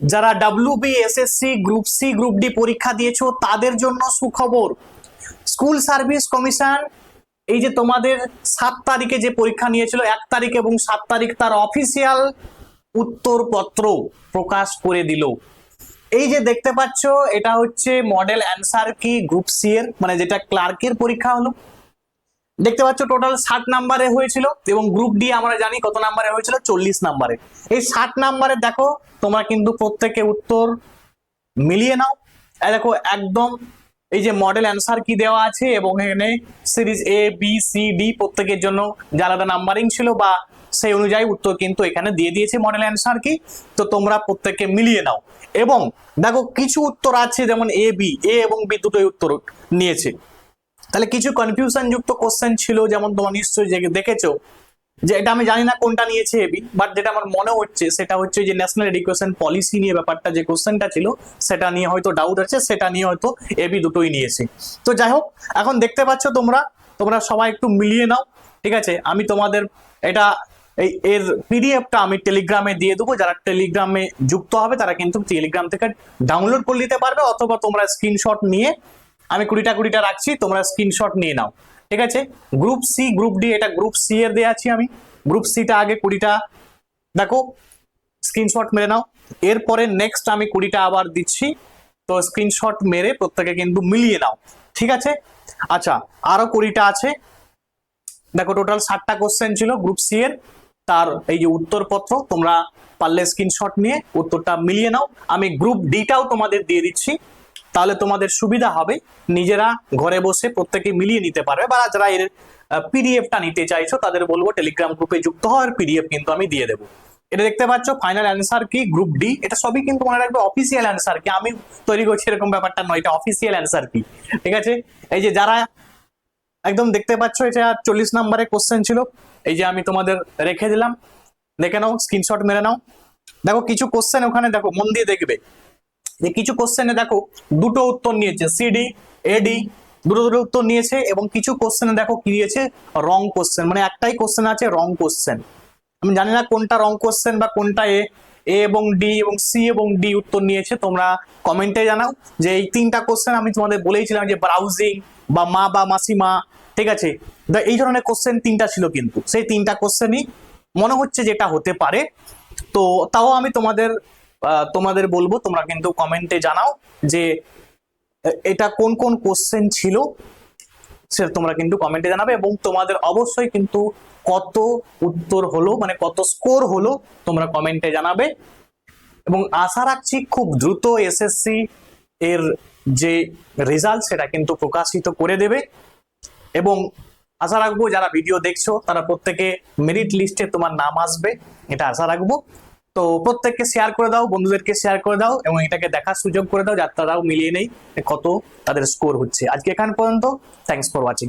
যারা WBSSC group C group D পরীক্ষা দিয়েছো তাদের জন্য সুখবর। স্কুল সার্ভিস কমিশন এই যে তোমাদের 7 তারিখে যে পরীক্ষা নিয়েছিল 1 তারিখ এবং 7 তারিখ তার অফিসিয়াল উত্তরপত্র প্রকাশ করে দিল। এই যে দেখতে পাচ্ছ এটা হচ্ছে মডেল অ্যান্সার কি গ্রুপ সি এর, মানে যেটা ক্লার্কের পরীক্ষা হলো। দেখতে পাচ্ছ টোটাল 60 নাম্বারে হয়েছিল এবং গ্রুপ ডি আমরা জানি কত নাম্বারে হয়েছিল, 40 নাম্বারে। এই 60 নাম্বারে দেখো তোমরা কিন্তু প্রত্যেকে উত্তর মিলিয়ে নাও। দেখো একদম এই যে মডেল অ্যান্সার কি দেওয়া আছে এবং এখানে series A B C D প্রত্যেকের জন্য যে আলাদা নাম্বারিং ছিল বা সেই অনুযায়ী উত্তর কিন্তু এখানে দিয়ে দিয়েছে মডেল অ্যান্সার কি। তো তোমরা প্রত্যেকে মিলিয়ে নাও এবং দেখো কিছু উত্তর আছে যেমন এ এবং বি দুটোই উত্তর নিয়েছে। তাহলে কিছু কনফিউশন যুক্ত কোশ্চেন ছিল, যেমন তোমরা নিশ্চয়ই দেখেছো যে এটা আমি জানি না কোনটা নিয়েছে এবি, বাট যেটা আমার মনে হচ্ছে সেটা হচ্ছে যে ন্যাশনাল এডুকেশন পলিসি নিয়ে ব্যাপারটা যে কোশ্চেনটা ছিল সেটা নিয়ে হয়তো ডাউট আছে, সেটা নিয়ে হয়তো এবি দুটোই নিয়েছে। তো যাই হোক, এখন দেখতে পাচ্ছ তোমরা সবাই একটু মিলিয়ে নাও, ঠিক আছে। আমি তোমাদের এটা এর পিডিএফটা আমি টেলিগ্রামে দিয়ে দেবো, যারা টেলিগ্রামে যুক্ত হবে তারা কিন্তু টেলিগ্রাম থেকে ডাউনলোড করে নিতে পারবে, অথবা তোমরা স্ক্রিনশট নিয়ে, আমি কুড়িটা রাখছি, তোমরা স্ক্রিনশট নিয়ে নাও, ঠিক আছে। গ্রুপ সি গ্রুপ ডি, এটা গ্রুপ সি এর দেয়া আছি আমি। গ্রুপ সিটা আগে 20টা দেখো স্ক্রিনশট মেরে নাও, এরপরে নেক্সট আমি 20টা আবার দিচ্ছি, তো স্ক্রিনশট মেরে প্রত্যেকে কিন্তু মিলিয়ে নাও, ঠিক আছে। আচ্ছা, আরো 20টা আছে। দেখো টোটাল 60টা কোশ্চেন ছিল গ্রুপ সি এর, তার এই যে উত্তরপত্র তোমরা পারলে স্ক্রিনশট নিয়ে উত্তরটা মিলিয়ে নাও। আমি গ্রুপ ডিটাও তোমাদের দিয়ে দিচ্ছি, তাহলে তোমাদের সুবিধা হবে, নিজেরা ঘরে বসে প্রত্যেকে মিলিয়ে নিতে পারবে। বা যারা এর পিডিএফটা নিতে চাইছো তাদের বলবো টেলিগ্রাম গ্রুপে যুক্ত হওয়ার, পিডিএফ কিন্তু আমি দিয়ে দেবো। এটা দেখতে পাচ্ছ ফাইনাল অ্যান্সার কি গ্রুপ ডি, এটা সবই কিন্তু মনে রাখবে অফিসিয়াল অ্যান্সার কি, আমি তৈরি করছি এরকম ব্যাপারটা নয়, এটা অফিসিয়াল অ্যান্সার কি, ঠিক আছে। এই যে যারা একদম দেখতে পাচ্ছ এটা 40 নম্বরের কোশ্চেন ছিল, এই যে আমি তোমাদের রেখে দিলাম, দেখে নাও, স্ক্রিনশট মেরে নাও। দেখো কিছু কোশ্চেন ওখানে দেখো মন দিয়ে দেখবে যে কিছু কোশ্চেনে দেখো দুটো উত্তর নিয়েছে, সিডি এডি দুটো উত্তর নিয়েছে, এবং কিছু কোশ্চেনে দেখো কি দিয়েছে রং কোশ্চেন, মানে একটাই কোশ্চেন আছে রং কোশ্চেন। আমি জানি না কোনটা রং কোশ্চেন বা কোনটা এ এবং ডি এবং সি এবং ডি উত্তর নিয়েছে, তোমরা কমেন্টে জানাও। যে এই 3টা কোশ্চেন আমি তোমাদের বলেইছিলাম যে ব্রাউজিং বা মা বা মাসিমা, ঠিক আছে, এই ধরনের কোশ্চেন 3টা ছিল, কিন্তু সেই 3টা কোশ্চেনই মনে হচ্ছে যেটা হতে পারে। তো তাও আমি তোমাদের বলবো তোমরা কিন্তু কমেন্টে জানাও যে এটা কোন কোন কোশ্চেন ছিল, সেটা তোমরা কিন্তু কমেন্টে জানাবে, এবং তোমাদের অবশ্যই কিন্তু কত উত্তর হলো, মানে কত স্কোর হলো তোমরা কমেন্টে জানাবে। এবং আশা রাখছি খুব দ্রুত এসএসসি এর যে রেজাল্ট সেটা কিন্তু প্রকাশিত করে দেবে, এবং আশা রাখবো যারা ভিডিও দেখছো তারা প্রত্যেকে মেরিট লিস্টে তোমার নাম আসবে, এটা আশা রাখবো। তো প্রত্যেককে শেয়ার করে দাও, বন্ধুদেরকে শেয়ার করে দাও, এবং এটাকে দেখার সুযোগ করে দাও যাতে তারাও মিলিয়ে নেই কত তাদের স্কোর হচ্ছে। আজকে এখান পর্যন্ত, থ্যাঙ্কস ফর ওয়াচিং।